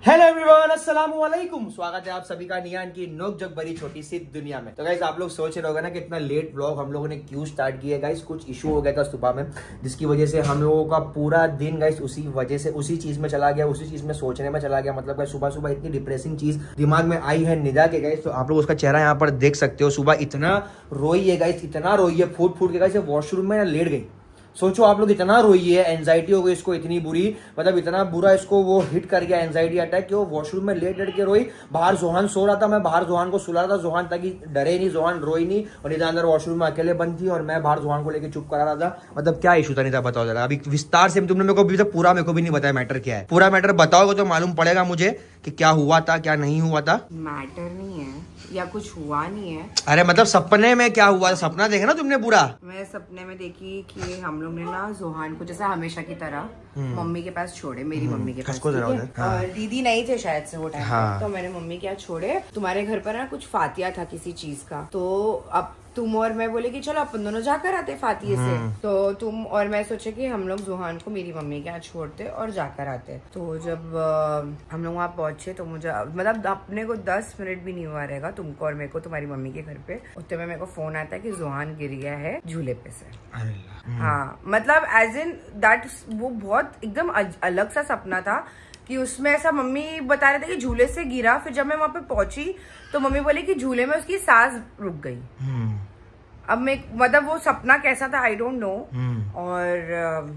Hello everyone, अस्सलाम वालेकुम। स्वागत है आप सभी का नियान की नोक जग भरी छोटी सी दुनिया में। तो गाइस आप लोग सोच रहे होगे ना कि इतना लेट व्लॉग हम लोगों ने क्यों स्टार्ट किया। गाइस कुछ इशू हो गया था सुबह में, जिसकी वजह से हम लोगों का पूरा दिन गाइस उसी चीज में चला गया, उसी चीज में सोचने में चला गया। मतलब गाइस सुबह सुबह इतनी डिप्रेसिंग चीज दिमाग में आई है निदा के गाइस। तो आप लोग उसका चेहरा यहाँ पर देख सकते हो। सुबह इतना रोई है गाइस, इतना रोई है, फूट फूट के गाइस वॉशरूम में लेट गई। सोचो आप लोग, इतना रोई है, एंजाइटी हो गई इसको इतनी बुरी, मतलब इतना बुरा इसको वो हिट कर गया एंजाइटी अटैक कि वो वॉशरूम में लेट के रोई। बाहर जोहान सो रहा था, मैं बाहर जोहान को सुला रहा था। जोहान ताकि डरे नहीं, जोहान रोई नहीं, और निदा अंदर वॉशरूम में अकेले बंद थी और मैं बाहर जोहान को लेकर चुप करा रहा था। मतलब क्या इशू था निदा, बताओ जरा अभी विस्तार से। तुमने मेरे को अभी तक पूरा मेरे को भी नहीं बताया मैटर क्या है। पूरा मैटर बताओगे तो मालूम पड़ेगा मुझे कि क्या हुआ था क्या नहीं हुआ था। मैटर नहीं है या कुछ हुआ नहीं है। अरे मतलब सपने में क्या हुआ था, सपना देखा ना तुमने पूरा। मैं सपने में देखी कि हम लोग ने ना जोहान को जैसा हमेशा की तरह मम्मी के पास छोड़े, मेरी मम्मी के पास। और दीदी नहीं थे शायद से वो टाइम पे, तो मैंने मम्मी के यहाँ छोड़े। तुम्हारे घर पर ना कुछ फातिया था किसी चीज का, तो अब तुम और मैं बोले कि चलो अपन दोनों जाकर आते फातिये से। तो तुम और मैं सोचे कि हम लोग जोहान को मेरी मम्मी के यहाँ छोड़ते और जाकर आते। तो जब हम लोग वहाँ पहुंचे तो मुझे मतलब अपने को 10 मिनट भी नहीं हुआ रहेगा, तुमको और मेरे को तुम्हारी मम्मी के घर पे, उतने में मेरे को फोन आता है कि जोहान गिर गया है झूले पे से। हाँ मतलब एज इन दैट, वो बहुत एकदम अलग सा सपना था कि उसमें ऐसा मम्मी बता रहे थे कि झूले से गिरा। फिर जब मैं वहां पे पहुंची तो मम्मी बोली कि झूले में उसकी सांस रुक गई। अब मैं मतलब वो सपना कैसा था आई डोंट नो। और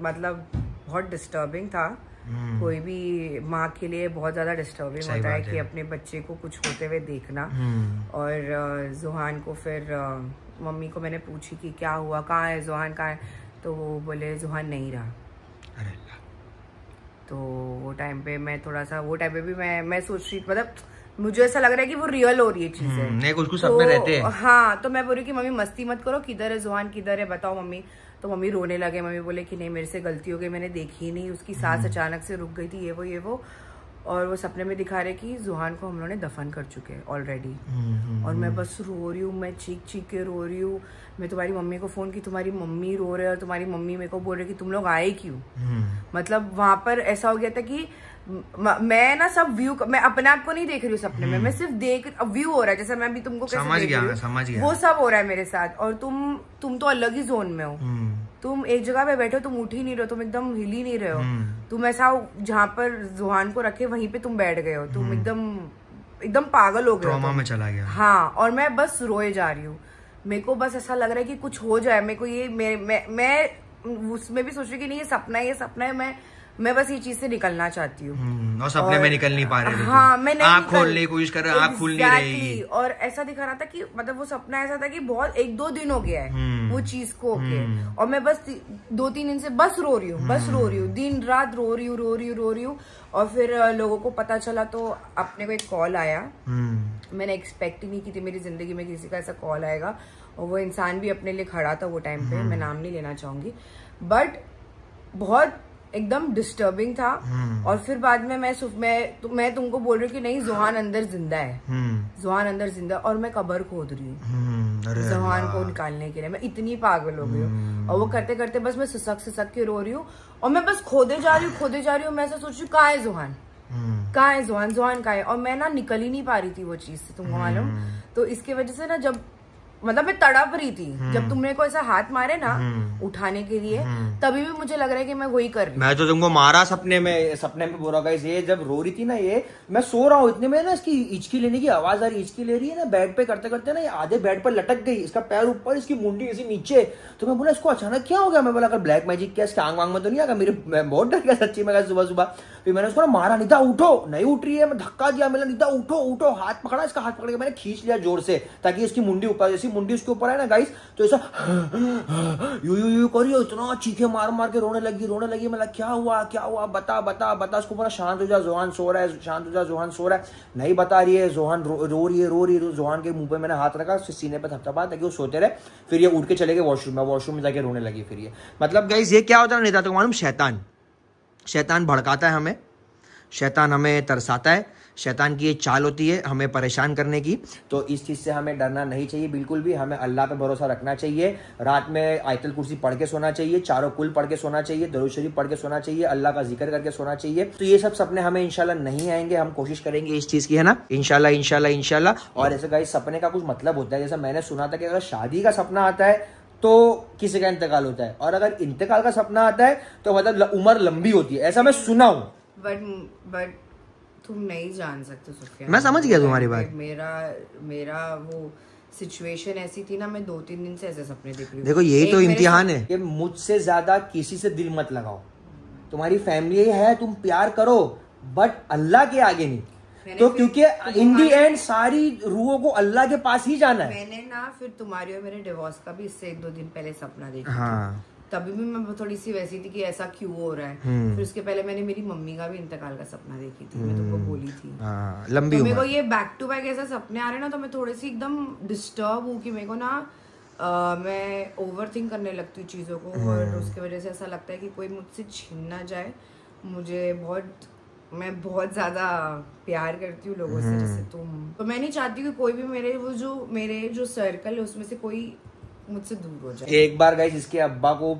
मतलब बहुत डिस्टर्बिंग था। कोई भी माँ के लिए बहुत ज्यादा डिस्टर्बिंग होता है कि अपने बच्चे को कुछ होते हुए देखना। और जोहान को फिर मम्मी को मैंने पूछी कि क्या हुआ, कहाँ है जोहान, कहाँ है, तो वो बोले जोहान नहीं रहा। तो वो टाइम पे मैं थोड़ा सा, वो टाइम पे भी मैं सोच रही, मतलब मुझे ऐसा लग रहा है कि वो रियल हो रही है चीजें। नहीं कुछ सपने रहते हैं। हाँ, तो मैं बोल रही कि मम्मी मस्ती मत करो, किधर है जोहान, किधर है, बताओ मम्मी। तो मम्मी रोने लगे। मम्मी बोले कि नहीं मेरे से गलती हो गई, मैंने देखी ही नहीं, उसकी सांस अचानक से रुक गई थी, ये वो। और वो सपने में दिखा रहे कि जोहान को हम लोगों ने दफन कर चुके हैं ऑलरेडी। और मैं बस रो रही हूँ, मैं चीख के रो रही हूँ। मैं तुम्हारी मम्मी को फोन की, तुम्हारी मम्मी रो रहे और तुम्हारी मम्मी मेरे को बोल रही कि तुम लोग आए क्यों। मतलब वहां पर ऐसा हो गया था कि मैं ना सब व्यू, मैं अपने आप को नहीं देख रही हूँ सपने में, मैं सिर्फ देख व्यू हो रहा है, जैसे मैं अभी तुमको कैसे देख रही हूँ, वो सब हो रहा है मेरे साथ। और तुम तो अलग ही जोन में हो। तुम एक जगह पे बैठे हो, तुम उठ ही नहीं रहे हो, तुम एकदम हिल ही नहीं रहे हो। तुम ऐसा जहाँ पर जोहान को रखे वहीं पे तुम बैठ गए हो, तुम एकदम पागल हो गए, ट्रॉमा में चला गया। हाँ, और मैं बस रोए जा रही हूँ। मेरे को बस ऐसा लग रहा है कि कुछ हो जाए। मेरे को ये मैं उसमें भी सोच रही कि नहीं ये सपना है, मैं बस ये चीज से निकलना चाहती हूँ। और सपने में निकल नहीं पा रहे। हाँ, मैं आँख खोलने की कोशिश कर रहा, आँख खुल नहीं रही। और ऐसा दिखा रहा था कि मतलब वो सपना ऐसा था कि बहुत 1-2 दिन हो गया है वो चीज को होके। और मैं बस 2-3 दिन से बस रो रही हूँ, दिन रात रो रही हूँ। और फिर लोगों को पता चला तो अपने को एक कॉल आया। मैंने एक्सपेक्ट ही नहीं की थी मेरी जिंदगी में किसी का ऐसा कॉल आएगा। और वो इंसान भी अपने लिए खड़ा था वो टाइम पे, मैं नाम नहीं लेना चाहूंगी, बट बहुत एकदम डिस्टर्बिंग था। और फिर बाद में मैं तुमको बोल रही हूँ कि नहीं जोहान अंदर जिंदा है, जोहान अंदर जिंदा। और मैं कब्र खोद रही हूँ जोहान को निकालने के लिए। मैं इतनी पागल हो गई हूँ। और वो करते करते बस मैं सिसक के रो रही हूँ। और मैं बस खोदे जा रही हूँ। मैं ऐसा सोच रही हूँ कहाँ है जोहान, कहाँ है जोहान कहाँ है। और मैं ना निकल ही नहीं पा रही थी वो चीज से, तुमको मालूम। तो इसके वजह से ना जब मतलब मैं तड़प रही थी, जब तुमने को ऐसा हाथ मारे ना उठाने के लिए, तभी भी मुझे लग रहा है कि मैं वही कर रही हूँ। मैं तो तुमको मारा सपने में बोल रहा ये जब रो रही थी ना, ये मैं सो रहा हूँ, इतने में ना इसकी हिचकी लेने की आवाज आ रही, हिचकी ले रही है ना बेड पे करते करते ना, ये आधे बेड पर लटक गई, इसका पैर ऊपर, इसकी मुंडी इसी नीचे। तो मैं बोला इसको अचानक क्या हो गया। मैं बोला अगर ब्लैक मैजिक क्या इसके आंग वांग में तो नहीं आगा। मैं बहुत डर गया सच्ची में सुबह। फिर मैंने उसको मारा, नीता उठो, नहीं उठ रही है। मैं धक्का दिया, मैंने नीता उठो, हाथ पकड़ा, इसका हाथ पकड़ के मैंने खींच लिया जोर से, ताकि इसकी मुंडी ऊपर, जैसी मुंडी उसके ऊपर है ना गाइस, तो ऐसा यू करियो, इतना चीखे मार के रोने लगी। मतलब क्या हुआ बता। उसको पूरा शांत हो जा, जोहान सो रहा है, शांत हो जा, जोहान सो रहा है। नहीं बता रही है, जोहान रो रही है। जोहान के मुंह पे मैंने हाथ रखा, उसके सीने पे थपथपा ताकि वो सोते रहे। फिर ये उठ के चले गए वॉशरूम में जाके रोने लगी। फिर ये मतलब गाइस ये क्या होता है नहीं था तो मालूम, शैतान भड़काता है हमें। शैतान हमें तरसाता है, शैतान की ये चाल होती है हमें परेशान करने की। तो इस चीज़ से हमें डरना नहीं चाहिए बिल्कुल भी, हमें अल्लाह पे भरोसा रखना चाहिए। रात में आयतल कुर्सी पढ़ के सोना चाहिए, चारों कुल पढ़ के सोना चाहिए, दरूद शरीफ पढ़ के सोना चाहिए, अल्लाह का जिक्र करके सोना चाहिए। तो ये सब सपने हमें इंशाल्लाह नहीं आएंगे, हम कोशिश करेंगे इस चीज़ की, है ना, इंशाल्लाह इंशाल्लाह इंशाल्लाह। और ऐसे गाइस सपने का कुछ मतलब होता है, जैसा मैंने सुना था कि अगर शादी का सपना आता है तो किसी का इंतकाल होता है, और अगर इंतकाल का सपना आता है तो मतलब उम्र लंबी होती है, ऐसा मैं सुना हूँ। बट तुम नहीं जान सकते सुफियान। मैं समझ गया तुम्हारी बात। मेरा वो सिचुएशन ऐसी थी ना, मैं 2-3 दिन से ऐसे सपने देख रही हूँ। देखो यही तो इम्तिहान है कि मुझसे ज्यादा किसी से दिल मत लगाओ। तुम्हारी फैमिली है, तुम प्यार करो, बट अल्लाह के आगे नहीं। तो क्योंकि इन दी एंड सारी रूहों को अल्लाह के पास ही जाना है। मैंने ना फिर तुम्हारी और मेरे डिवोर्स का भी इससे 1-2 दिन पहले सपना देखा। हाँ। तभी भी मैं थोड़ी सी वैसी थी कि ऐसा क्यों हो रहा है। फिर उसके पहले मैंने मेरी मम्मी का भी इंतकाल का सपना देखी थी, मैं तुमको बोली थी। लंबी तो मेरे को ये बैक टू बैक ऐसा सपने आ रहे ना, तो मैं थोड़ी सी एकदम डिस्टर्ब हूँ कि मेरे को ना मैं ओवर थिंक करने लगती हूँ चीजों को, और उसकी वजह से ऐसा लगता है कि कोई मुझसे छीन ना जाए। मैं बहुत ज्यादा प्यार करती हूँ लोगों से, जैसे तुम। तो मैं नहीं चाहती कि कोई भी मेरे जो सर्कल है उसमें से कोई मुझसे दूर हो जाए। एक बार गाइस इसके अब्बा को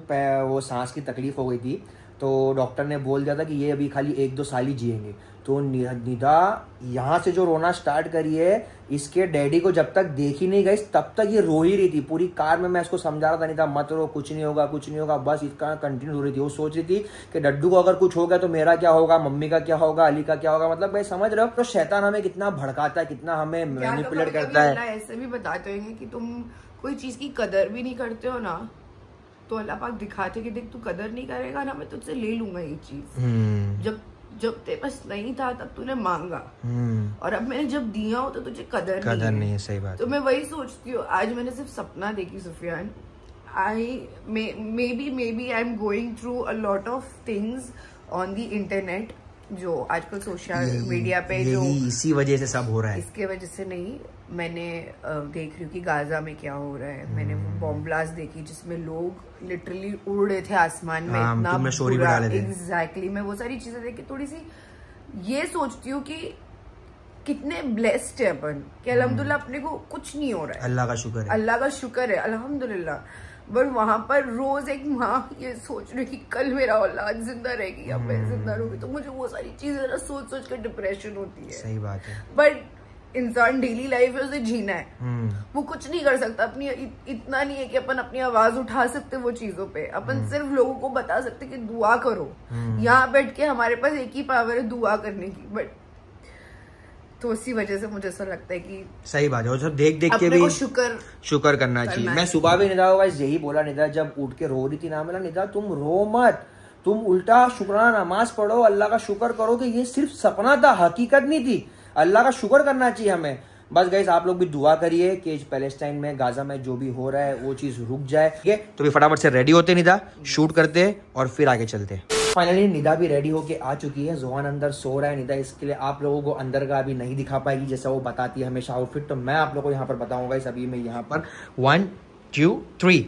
वो सांस की तकलीफ हो गई थी, तो डॉक्टर ने बोल दिया था कि ये अभी खाली 1-2 साल ही जिएंगे। तो निदा यहाँ से जो रोना स्टार्ट करी है, इसके डैडी को जब तक देखी नहीं गई तब तक ये रो ही रही थी। पूरी कार में मैं इसको समझा रहा था, निदा मत रो, कुछ नहीं होगा कुछ नहीं होगा, बस इसका कंटिन्यू हो रही थी। वो सोच रही थी कि डड्डू को अगर कुछ हो गया तो मेरा क्या होगा, मम्मी का क्या होगा, अली का क्या होगा। मतलब भाई समझ रहे हो, तो शैतान हमें कितना भड़काता है, कितना हमें मैनिपुलेट करता है। ऐसे भी बताते होंगे कि तुम कोई चीज की कदर भी नहीं करते हो ना, तो अल्लाह पाक दिखाते कि देख तू कदर नहीं करेगा ना, मैं तुझसे ले लूंगा ये चीज। जब तेरे पास नहीं था तब तूने मांगा, और अब मैंने जब दिया हो तो तुझे कदर नहीं है। सही बात। तो मैं वही सोचती हूँ, आज मैंने सिर्फ सपना देखी Sufiyan. maybe I'm going through a lot of things on the internet, जो आजकल सोशल मीडिया पे जो इसी वजह से सब हो रहा है। इसके वजह से नहीं, मैंने देख रही हूँ कि गाजा में क्या हो रहा है। मैंने वो बॉम्ब ब्लास्ट देखी जिसमें लोग लिटरली उड़ रहे थे आसमान में, इतना बुरा। एग्जैक्टली, मैं वो सारी चीजें देख के थोड़ी सी ये सोचती हूँ कि कितने ब्लेस्ड है अपन, कि अल्हम्दुलिल्लाह अपने को कुछ नहीं हो रहा है। अल्लाह का शुक्र है, अल्लाह का शुक्र है, अल्हम्दुलिल्लाह। बट वहां पर रोज एक माँ ये सोच रही कि कल मेरा औलाद जिंदा रहेगी या मैं जिंदा रहूंगी, तो मुझे वो सारी चीजें ना सोच सोच कर डिप्रेशन होती है। सही बात है। बट इंसान डेली लाइफ है, उसे जीना है। वो कुछ नहीं कर सकता अपनी, इतना नहीं है कि अपन अपनी आवाज उठा सकते वो चीजों पे। अपन सिर्फ लोगों को बता सकते कि दुआ करो। यहाँ बैठ के हमारे पास एक ही पावर है दुआ करने की, बट तो उसी वजह से मुझे ऐसा लगता है कि सही बात है। और देख के भी शुक्र करना चाहिए। मैं सुबह भी निदा होगा यही बोला, निदा जब उठ के रो रही थी ना, मैंने निदा तुम रो मत, तुम उल्टा शुक्राना नमाज पढ़ो, अल्लाह का शुक्र करो कि ये सिर्फ सपना था, हकीकत नहीं थी। अल्लाह का शुक्र करना चाहिए हमें। बस गाइस आप लोग भी दुआ करिए कि पैलेस्टाइन में, गाजा में जो भी हो रहा है वो चीज रुक जाए। ठीक है, तो भी फटाफट से रेडी होते निदा, शूट करते और फिर आगे चलते। फाइनली निदा भी रेडी होके आ चुकी है। जोहान अंदर सो रहा है। निदा इसके लिए आप लोगों को अंदर का अभी नहीं दिखा पाएगी, जैसा वो बताती है हमेशा आउटफिट, तो मैं आप लोगों को यहाँ पर बताऊंगा। इस अभी मैं यहाँ पर 1 2 3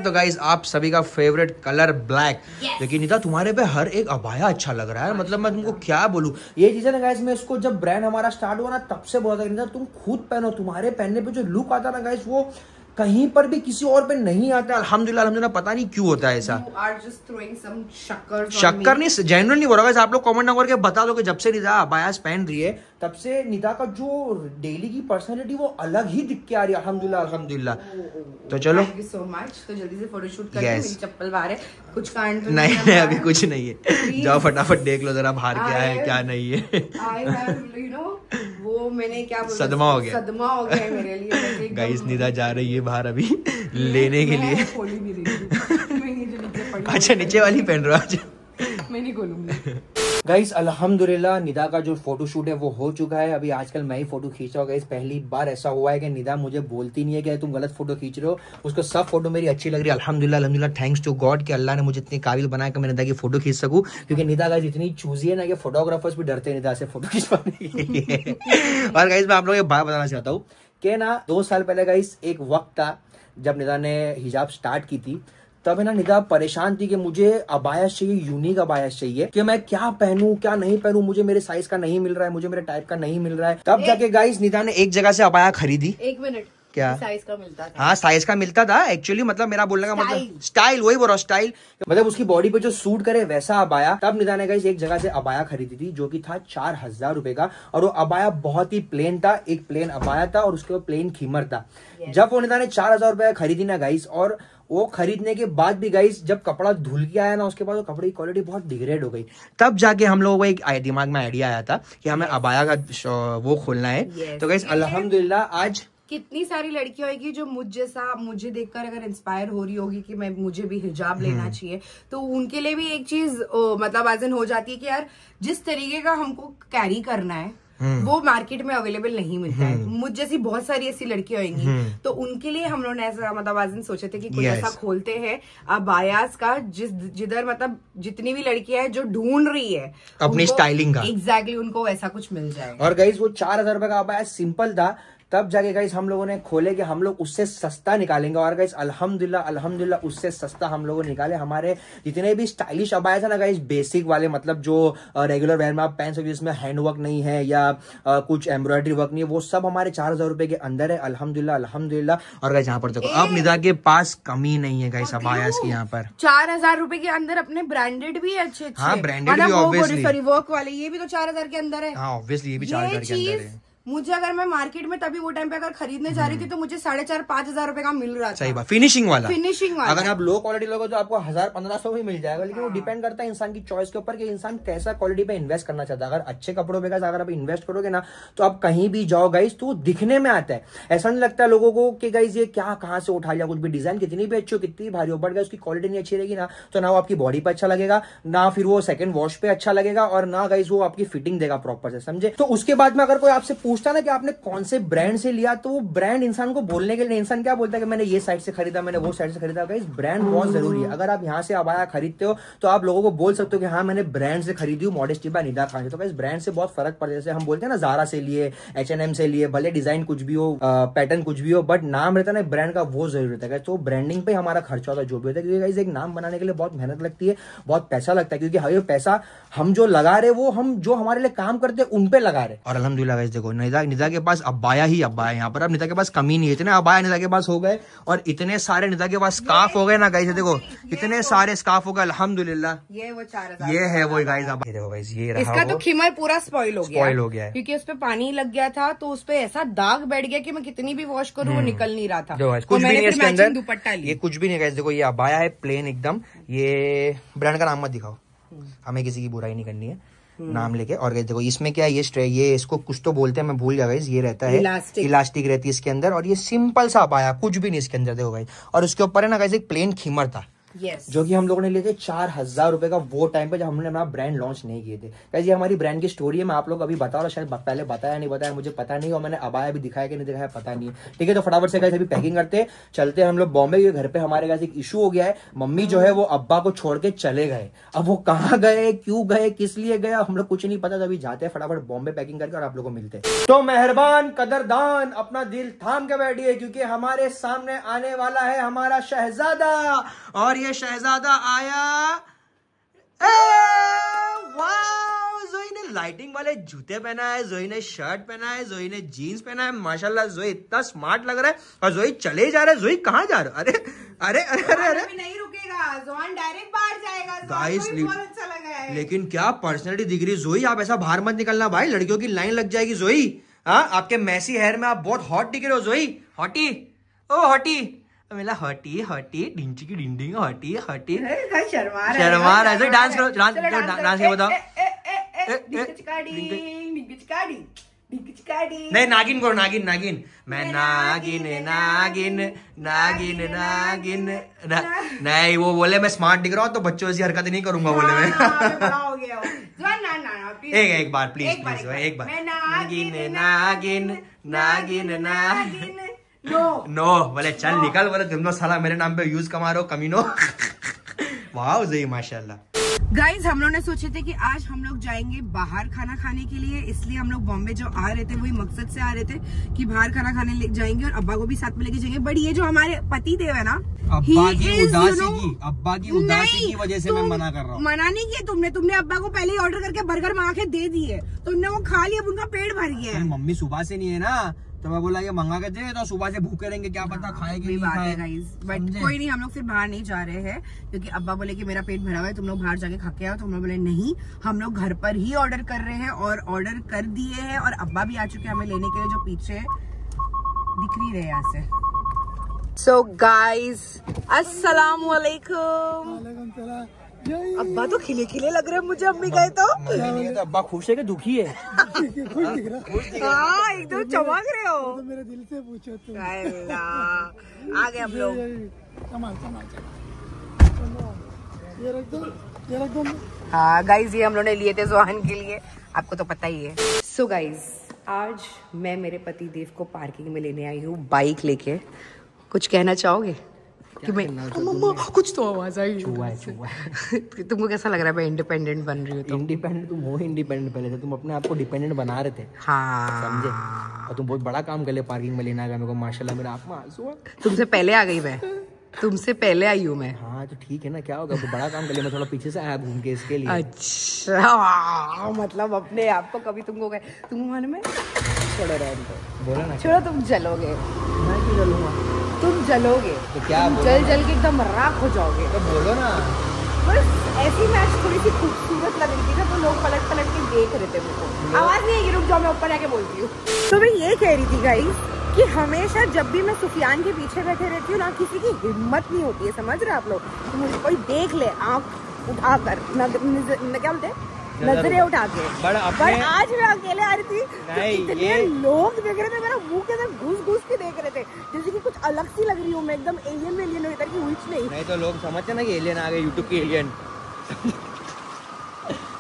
तो गाइस आप सभी का फेवरेट कलर ब्लैक। लेकिन निदा तुम्हारे पे हर एक अबाया अच्छा लग रहा है, मतलब मैं तुमको क्या बोलूं। ये चीजें ना गाइस, मैं इसको जब ब्रांड हमारा स्टार्ट हुआ ना तब से बहुत निदा तुम खुद पहनो, तुम्हारे पहनने पे जो लुक आता ना गाइस, वो कहीं पर भी किसी और पे नहीं आता। अल्हम्दुलिल्लाह पता नहीं क्यों होता है ऐसा। शक्कर नहीं, जेन्युइन नहीं बोल रहा। आप लोग कमेंट करके बता दो कि जब से निदा अबायास पहन रही है तब से निदा का जो डेली की पर्सनालिटी वो अलग ही दिख के आ रही है। अल्हम्दुलिल्लाह। तो चलो, थैंक यू सो मच। तो जल्दी से फोटोशूट करके मेरी चप्पल बाहर है, कुछ कांड तो नहीं अभी कुछ नहीं है। जाओ फटाफट देख लो जरा बाहर क्या है क्या नहीं है। वो मैंने क्या बोला, सदमा हो गया मेरे लिए। गाइस निदा जा रही है बाहर अभी लेने के लिए। अच्छा नीचे वाली पहन रहा है, मैं नहीं खोलूंगी। गाइस अल्हम्दुलिल्लाह निदा का जो फोटो शूट है वो हो चुका है। अभी आजकल मैं ही फोटो खींच रहा हूँ गाइस। पहली बार ऐसा हुआ है कि निदा मुझे बोलती नहीं है कि तुम गलत फोटो खींच रहे हो, उसको सब फोटो मेरी अच्छी लग रही है। अल्हम्दुलिल्लाह थैंक्स टू गॉड कि अल्लाह ने मुझे इतनी काबिल बनाया कि मैं निदा की फोटो खींच सकूं। क्योंकि निदा गाइस इतनी चूजी है ना कि फोटोग्राफर्स भी डरते हैं निदा से फोटो खिंचवाने के लिए। और गाइस मैं आप लोगों को बात बताना चाहता हूँ कि ना 2 साल पहले गाइस एक वक्त था जब निदा ने हिजाब स्टार्ट की थी, तब है ना निदा परेशान थी कि मुझे अबाया चाहिए, यूनिक अबाया चाहिए, कि मैं क्या पहनूं क्या नहीं पहनूं, मुझे मेरे साइज का नहीं मिल रहा है, मुझे मेरे टाइप का नहीं मिल रहा है। तब जाके गाइस निदा ने एक जगह से अबाया खरीदी। 1 मिनट, क्या साइज का मिलता था? हाँ साइज का मिलता था एक्चुअली, मतलब मेरा बोलने का मतलब स्टाइल, वही बोल रहा स्टाइल, मतलब उसकी बॉडी पे जो सूट करे वैसा अबाया। तब निदा ने गाइस एक जगह से अबाया खरीदी थी जो कि था 4000 रुपए का, और वो अबाया बहुत ही प्लेन था, एक प्लेन अबाया था और उसके ऊपर प्लेन खीमर था। जब वो निदा ने 4000 रुपए खरीदी ना गाइस, और वो खरीदने के बाद भी गाइस जब कपड़ा धुल के आया ना, उसके बाद वो कपड़े की क्वालिटी बहुत डिग्रेड हो गई। तब जाके हम लोगों को एक दिमाग में आइडिया आया था कि हमें अबाया का वो खोलना है। तो गाइस अल्हम्दुलिल्लाह आज कितनी सारी लड़कियां होगी जो मुझे देखकर अगर इंस्पायर हो रही होगी कि मुझे भी हिजाब लेना चाहिए, तो उनके लिए भी एक चीज मतलब आजन हो जाती है कि यार जिस तरीके का हमको कैरी करना है वो मार्केट में अवेलेबल नहीं मिलता है। मुझ जैसी बहुत सारी ऐसी लड़कियां होंगी, तो उनके लिए हम लोगों ने ऐसा मतलब आज दिन सोचे थे कि कोई ऐसा खोलते हैं अबायास का जिधर मतलब जितनी भी लड़कियां हैं जो ढूंढ रही है अपनी स्टाइलिंग का, एग्जैक्टली उनको ऐसा कुछ मिल जाए। और गाइस वो 4000 रुपए का अबाया सिंपल था। तब जाके गाइस हम लोगों ने खोले कि हम लोग उससे सस्ता निकालेंगे, और गाइस अल्हम्दुलिल्लाह उससे सस्ता हम लोगों ने निकाले। हमारे जितने भी स्टाइलिश अबाया था ना गाइस, बेसिक वाले, मतलब जो रेगुलर वेयर में आप पहन सकते, जिसमें हैंड वर्क नहीं है या कुछ एम्ब्रॉयडरी वर्क नहीं है, वो सब हमारे 4000 रुपए के अंदर है अल्हम्दुलिल्लाह। और गाइस यहाँ पर देखो अब निदा के पास कमी नहीं है गाइस अबायास की, यहाँ पर 4000 रुपए के अंदर अपने ब्रांडेड भी अच्छे, हाँ ब्रांडेड भी ऑब्वियसली, वर्क वाले ये भी तो 4000 के अंदर है। हाँ ऑब्वियसली ये भी 4000 के अंदर है। मुझे अगर मैं मार्केट में तभी वो टाइम पे अगर खरीदने जा रही थी तो मुझे 4500-5000 रुपए का मिल रहा था। सही बात, फिनिशिंग वाला। अगर आप लो क्वालिटी लोगे तो आपको 1000-1500 भी मिल जाएगा, लेकिन वो डिपेंड करता है इंसान की चॉइस के ऊपर कि इंसान कैसा क्वालिटी पे इन्वेस्ट करना चाहता है। अगर अच्छे कपड़ों पे अगर आप इन्वेस्ट करोगे ना, तो आप कहीं भी जाओ गाइस तो दिखने में आता है, ऐसा नहीं लगता लोगों को कि गाइस ये क्या कहाँ से उठा लिया, कुछ भी डिजाइन कितनी भी अच्छी हो, कितनी भारी हो, बट गाइस उसकी क्वालिटी नहीं अच्छी रहेगी ना, तो ना वो आपकी बॉडी पे अच्छा लगेगा, ना फिर वो सेकंड वॉश पे अच्छा लगेगा, और ना गाइस वो आपकी फिटिंग देगा प्रॉपर से, समझे। तो उसके बाद में अगर कोई आपसे पूछता ना कि आपने कौन से ब्रांड से लिया, तो वो ब्रांड इंसान को बोलने के लिए, इंसान क्या बोलता है कि मैंने ये साइट से खरीदा, मैंने वो साइट से खरीदा। गाइस ब्रांड बहुत जरूरी है। अगर आप यहाँ से अबाया खरीदते हो तो आप लोगों को बोल सकते हो कि हाँ मैंने ब्रांड से खरीदी हूँ, मॉडेस्टी बाय निदा खान से। तो गाइस ब्रांड से बहुत फर्क पड़ता है। जैसे हम बोलते हैं ना ज़ारा से लिए, H&M से लिए, भले डिजाइन कुछ भी हो, पैटर्न कुछ भी हो, बट नाम रहता है ना ब्रांड का, वो जरूरी रहता है। तो ब्रांडिंग पे हमारा खर्चा होता है जो भी होता है, क्योंकि गाइस एक नाम बनाने के लिए बहुत मेहनत लगती है, बहुत पैसा लगता है, क्योंकि ये पैसा हम जो लगा रहे वो हम जो हमारे लिए काम करते हैं उन पे लगा रहे। और अल्हम्दुलिल्लाह गाइस देखो निदा के पास अबाया ही अबाया, यहाँ पर अब निदा के पास कमी नहीं है, इतने अबाया निदा के पास हो गए, और इतने सारे निदा के पास स्कार्फ हो गए ना गाइस, देखो इतने सारे स्कार्फ हो गए अल्हम्दुलिल्लाह। ये वो 4000 ये है वो गाइस, अब देखो गाइस ये रहा, इसका तो खिमर पूरा स्पॉइल हो गया है, क्योंकि उस पे पानी लग गया था, तो उस पे ऐसा दाग बैठ गया कि मैं कितनी भी वॉश करूँ वो निकल नहीं रहा था। कुछ भी नहीं है इसके अंदर, दुपट्टा ये कुछ भी नहीं गाइस, देखो ये अबाया है प्लेन एकदम। ये ब्रांड का नाम मत दिखाओ, हमें किसी की बुराई नहीं करनी है नाम लेके। और देखो इसमें क्या है, ये इसको कुछ तो बोलते हैं, मैं भूल गया गाइस, ये रहता है इलास्टिक रहती है इसके अंदर, और ये सिंपल सा अबाया, कुछ भी नहीं इसके अंदर देखो गाइस। और उसके ऊपर है ना गाइस एक प्लेन खीमर था, जो कि हम लोगों ने लिए थे 4000 रुपए का, वो टाइम पे जब हमने अपना ब्रांड लॉन्च नहीं किए थे। गाइस ये हमारी ब्रांड की स्टोरी है, मैं आप लोग अभी बता रहा हूँ, शायद पहले बताया नहीं बताया मुझे पता नहीं, और मैंने अबाया भी दिखाया कि नहीं दिखाया पता नहीं, ठीक है। तो फटाफट से गाइस अभी पैकिंग करते चलते हम लोग बॉम्बे, घर पे हमारे गाइस एक इशू हो गया है। मम्मी जो है वो अब्बा को छोड़ के चले गए, अब वो कहाँ गए, क्यों गए, किस लिए गए, हम लोग कुछ नहीं पता। अभी जाते हैं फटाफट बॉम्बे पैकिंग करके और आप लोगों को मिलते हैं। तो मेहरबान कदरदान अपना दिल थाम के बैठिए, क्योंकि हमारे सामने आने वाला है हमारा शहजादा, और ये शहजादा आया। वाह, जोई ने लाइटिंग वाले जूते पहना है, जोई ने शर्ट पहना है, जोई ने जीन्स पहना है, माशाल्लाह जोई इतना स्मार्ट लग रहा है। और जोई चले जा रहा है, जोई कहाँ जा रहा है, अरे अरे अरे अरे अरे नहीं रुकेगा, जोन डायरेक्ट बाहर जाएगा। गाइस बहुत अच्छा लगा है, लेकिन क्या पर्सनैलिटी दिख रही है जोई, आप ऐसा बाहर मत निकलना भाई, लड़कियों की लाइन लग जाएगी जोई। हाँ आपके मैसी हेयर में आप बहुत हॉट दिख रहे हो जोई, हॉटी ओ हॉटी, मेरा हटी हटी डिंची की डिंडिंग हटी हटी, शर्मा रहा है। डांस करो, डांस के बताओ, नहीं नागिन करो, नागिन नागिन, मैं नागिन नागिन नागिन नागिन नहीं, वो बोले मैं स्मार्ट दिख रहा हूँ तो बच्चों से हरकत नहीं करूंगा, बोले मैं। एक बार प्लीज एक बार, नागिन नागिन नागिन नागिन, नो बोले चल निकल, बोले तुम लोग साला मेरे नाम पे यूज कमा रहे हो कमीनो। वाह जी माशाल्लाह। गाइज हम लोग ने सोचे थे कि आज हम लोग जाएंगे बाहर खाना खाने के लिए, इसलिए हम लोग बॉम्बे जो आ रहे थे वही मकसद से आ रहे थे कि बाहर खाना खाने जाएंगे और अब्बा को भी साथ में लेके जाएंगे। बट ये जो हमारे पति देव है ना, अब्बा की उदासी की वजह से मैं मना कर रहा हूँ। मना नहीं किया तुमने अब्बा को पहले ही ऑर्डर करके बर्गर मंगा के दे दिए, तुमने वो खा लिया, उनका पेट भर गया है। मम्मी सुबह से नहीं है ना, तो मैं बोला ये मंगा के दे, तो सुबह से भूखे रहेंगे, क्या पता खाएंगे नहीं खाए। बट कोई नहीं, हम लोग फिर बाहर नहीं जा रहे हैं क्योंकि अब्बा बोले कि मेरा पेट भरा हुआ है, तुम लोग बाहर जाके खा के आओ। तो हम लोग बोले नहीं, हम लोग घर पर ही ऑर्डर कर रहे हैं और ऑर्डर कर दिए हैं और अब्बा भी आ चुके हैं हमें लेने के लिए, जो पीछे दिख नहीं रहे यहाँ से। सो गाइज अस्सलाम वालेकुम। अब्बा तो खिले खिले लग रहे हैं मुझे, अम्मी गए तो अब्बा खुश है कि दुखी है? हाँ एकदम चमक रहे हो। तो मेरे दिल से पूछो तुम। आ गए हम लोग। ये रख दो। हाँ गाइज ये हम लोग ने लिए थे जोहान के लिए, आपको तो पता ही है। सो गाइज आज मैं मेरे पति देव को पार्किंग में लेने आई हूँ बाइक लेके। कुछ कहना चाहोगे? कि मैं मम्मा कुछ तो आवाज आई। चूहा है। तुमको कैसा लग रहा है मैं इंडिपेंडेंट बन रही हूँ? तो इंडिपेंडेंट तुम हो, इंडिपेंडेंट पहले से तुम अपने आप को डिपेंडेंट बना रहे थे। हाँ समझे? और तुम बहुत बड़ा काम कर ले, पार्किंग में लेना मेरे को, माशाल्लाह मेरा आंख में आंसू। तुमसे पहले आ गई मैं, तुमसे पहले आई हूँ मैं। हाँ तो ठीक है ना, क्या होगा, तो बड़ा काम कर ले, मैं थोड़ा पीछे से आया घूम के इसके लिए। अच्छा मतलब अपने आप को कभी तुमको गए तुम मन में छोड़ो रहे बोला ना, छोड़ो तुम जलोगे। मैं क्यों जलूंगा? तुम जलोगे तो क्या जल जल के एकदम राख हो जाओगे। तो बोलो ना। बस ऐसी मैच थोड़ी सी खूबसूरत लग रही थी ना, तो लोग पलट पलट के देख रहे थे मुझको। आवाज नहीं है, रुक जाओ मैं ऊपर आके बोलती हूँ। तो मैं ये कह रही थी गाइस कि हमेशा जब भी मैं सुफियान के पीछे बैठे रहती हूँ ना, किसी की हिम्मत नहीं होती है, समझ रहे आप लोग? तो मुझे कोई देख ले आँख उठाकर, क्या बोलते हैं, नजरें उठा के। पर आज मैं अकेले आ रही थी तो इतने लोग देख रहे थे, मेरा मुंह के अंदर घुस घुस के देख रहे थे जैसे कि कुछ अलग सी लग रही हूँ मैं, एकदम एलियन हूँ, इधर की हुई नहीं तो लोग समझते ना कि एलियन आ गए, यूट्यूब के एलियन।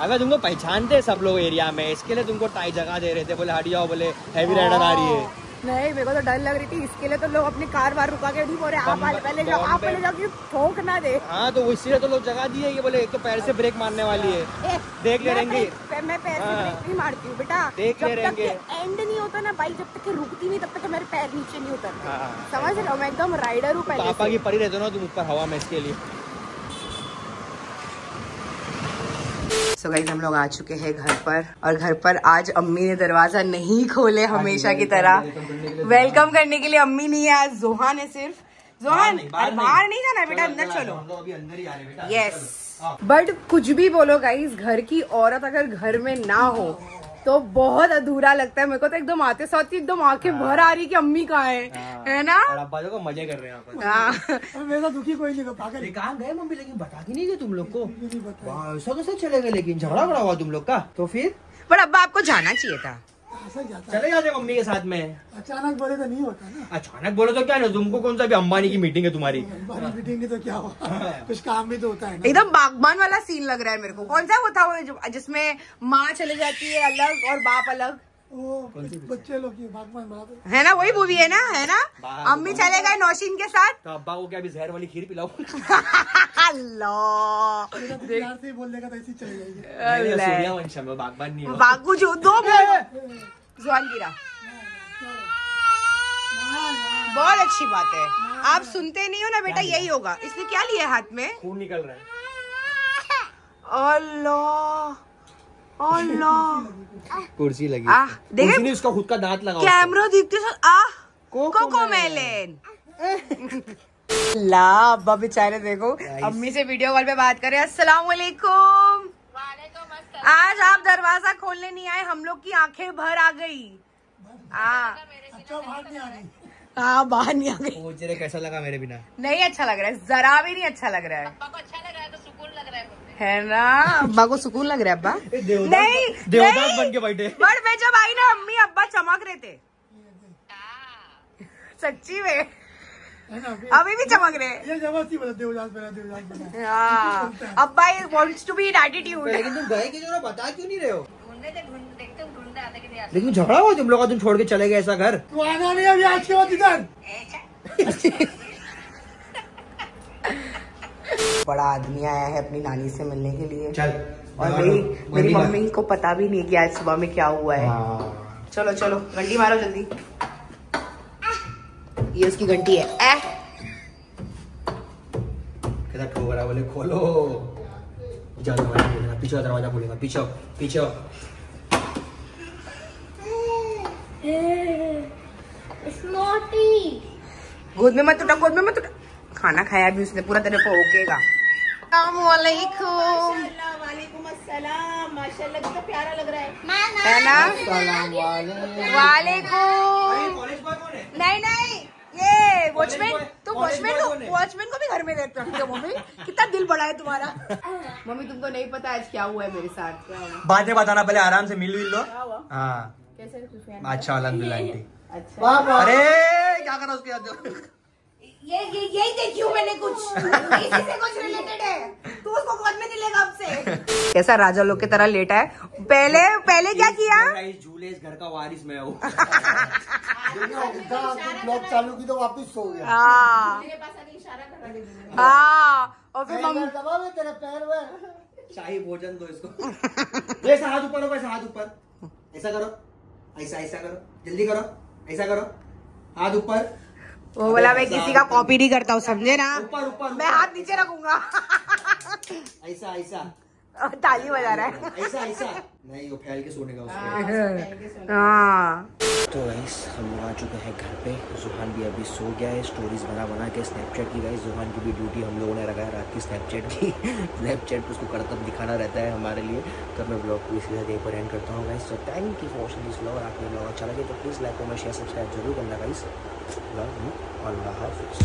अगर तुमको पहचानते सब लोग एरिया में, इसके लिए तुमको टाई जगह दे रहे थे, बोले हट जाओ, बोले हैवी राइडर आ रही है। नहीं मेरे को तो डर लग रही थी, इसके लिए तो लोग अपनी कार बार रुका के नहीं बोले आप पहले जाओ, आप पहले जाओ कि ठोक ना दे। हाँ तो इसीलिए तो लोग जगह दिए, ये बोले एक तो पैर से ब्रेक मारने वाली है, देख ले रहेंगे। मैं पैर से ब्रेक नहीं मारती हूँ बेटा, देख ले रहेंगे। एंड नहीं होता ना बाइक, जब तक कि रुकती नहीं तब तक मेरे पैर नीचे नहीं उतरते। समझ रहे हो, मैं एकदम राइडर हूँ पहले। पापा की परी रहते हो ना तुम ऊपर हवा में, इसके लिए। सो गाइस हम लोग आ चुके हैं घर पर, और घर पर आज अम्मी ने दरवाजा नहीं खोले हमेशा की तरह। वेलकम करने के लिए अम्मी नहीं है, आज जोहान है सिर्फ। जोहान बाहर नहीं जाना बेटा, अंदर चलो। यस बट कुछ भी बोलो गाइस, घर की औरत अगर घर में ना हो तो बहुत अधूरा लगता है। मेरे को तो एकदम आते साथ ही एकदम आंखें भर आ रही कि अम्मी कहाँ है ना? और अब्बा को मजे कर रहे हैं। मेरा दुखी कोई नहीं, पागल। कहाँ गए मम्मी, लेकिन बता के नहीं गए तुम लोग को? ऐसा कैसे चले गए, लेकिन झगड़ा बड़ा हुआ तुम लोग का? तो फिर पर अब्बा आपको जाना चाहिए था। चले जाते मम्मी के साथ में। अचानक बोले तो नहीं होता ना। अचानक बोले तो क्या ना, तुमको कौन सा भी अंबानी की मीटिंग है तुम्हारी? मीटिंग तो क्या हुआ, कुछ काम भी तो होता है ना। एकदम बागबान वाला सीन लग रहा है मेरे को। कौन सा वो था जिसमें माँ चले जाती है अलग और बाप अलग? बच्चे लोग बागबान है ना, वही मूवी है ना, है ना? अम्मी चले गए नौशीन के साथ, तो अब्बा को क्या भी जहर वाली खीर पिलाओ? प्यार से बोल देगा तो ऐसे चले जाएंगे। बागबान नहीं है, बागू जो दो जुआन गिरा। बहुत अच्छी बात है, आप सुनते नहीं हो ना बेटा, यही होगा। इसने क्या लिया है हाथ में? खून निकल रहा है। अल्लाह अल्लाह कुर्सी लगी, देखे नहीं उसका खुद का दांत लगा, कैमरा देखते कोको मेलन। ला अब्बा बेचारे देखो अम्मी से वीडियो कॉल पे बात करें। अस्सलाम वालेकुम। आज आप दरवाजा खोलने नहीं आए, हम लोग की आंखें भर आ गई। बाहर नहीं आ गई। पूछ रहे कैसा लगा मेरे बिना? नहीं अच्छा लग रहा है, जरा भी नहीं अच्छा लग रहा है। अब्बा को अच्छा लग रहा है तो सुकून लग रहा है ना? अब्बा को सुकून लग रहा है। अब्बा नहीं देवदास बन के बैठे। बट मैं जब आई ना अम्मी अब्बा चमक रहे थे, सच्ची में अभी भी चमक रहे। ये जबरदस्ती बोला देवदास बना। हाँ अब्बा wants to be in attitude. लेकिन तुम गए कि जो बता क्यों नहीं रहे हो? लेकिन झगड़ा हुआ तुम लोग का, तुम छोड़ के चले गए ऐसा घर? तू आना नहीं अभी आज के बाद इधर। बड़ा आदमी आया है अपनी नानी से मिलने के लिए। चल। और मेरी मम्मी को पता भी नहीं कि आज सुबह में क्या हुआ है। चलो चलो घंटी मारो जल्दी। ये उसकी घंटी है। ठोकरा बोले खोलो, दरवाजा खोलेगा, पीछे दरवाजा खोलेगा, पीछे पीछे। गोद में मत उठा, गोद में मत उठा। खाना खाया भी उसने पूरा, तेरे को ओकेगा। वालेकुम अस्सलाम। माशाल्लाह कितना प्यारा लग रहा है ना। वालेकुम। नहीं नहीं, ये वॉचमैन, तुम वॉचमैन को भी घर में रखते हो मम्मी। कितना दिल बड़ा है तुम्हारा। मम्मी तुमको नहीं पता आज क्या हुआ है मेरे साथ। बातें बताना, पहले आराम से मिल लो। हाँ कैसे? अच्छा अल्हम्दुलिल्लाह आंटी। अच्छा अरे क्या करा उसके साथ? यही देखी हूँ मैंने, कुछ इसी से कुछ रिलेटेड है। तू उसको गोद में नहीं लेगा अब से। कैसा राजा लोग की तरह लेटा है। पहले क्या किया? झूले इस घर का वारिस मैं हूँ। ब्लॉग चालू की तो वापिस सो गया। और फिर मम्मी तेरे पैर में शाही भोजन दो इसको। ऐसा हाथ ऊपर, ऐसा हाथ ऊपर, ऐसा करो, ऐसा करो, जल्दी करो, ऐसा करो, हाथ ऊपर। वो बोला मैं किसी का कॉपी नहीं करता हूँ, समझे ना। ऊपर मैं हाथ नीचे रखूंगा। ऐसा ताली बजा रहा है। ऐसा नहीं, वो फैल के सोने का उसको। तो गाइस हम लोग आ चुके हैं घर पे। जुहान भी अभी सो गया है। स्टोरीज बना के स्नैपचैट की। गाइस जुहान की भी ड्यूटी हम लोगों ने रखा है रात की स्नैपचैट की। स्नैपचैट पे उसको करतब दिखाना रहता है हमारे लिए। तो मैं ब्लॉग को इसी यहीं पर एंड करता हूँ गाइस। तो thank you for watching this vlog. आपको ब्लॉग अच्छा लगे तो please like comment share subscribe जरूर करना गाइस। लव यू, अल्लाह हाफिज़।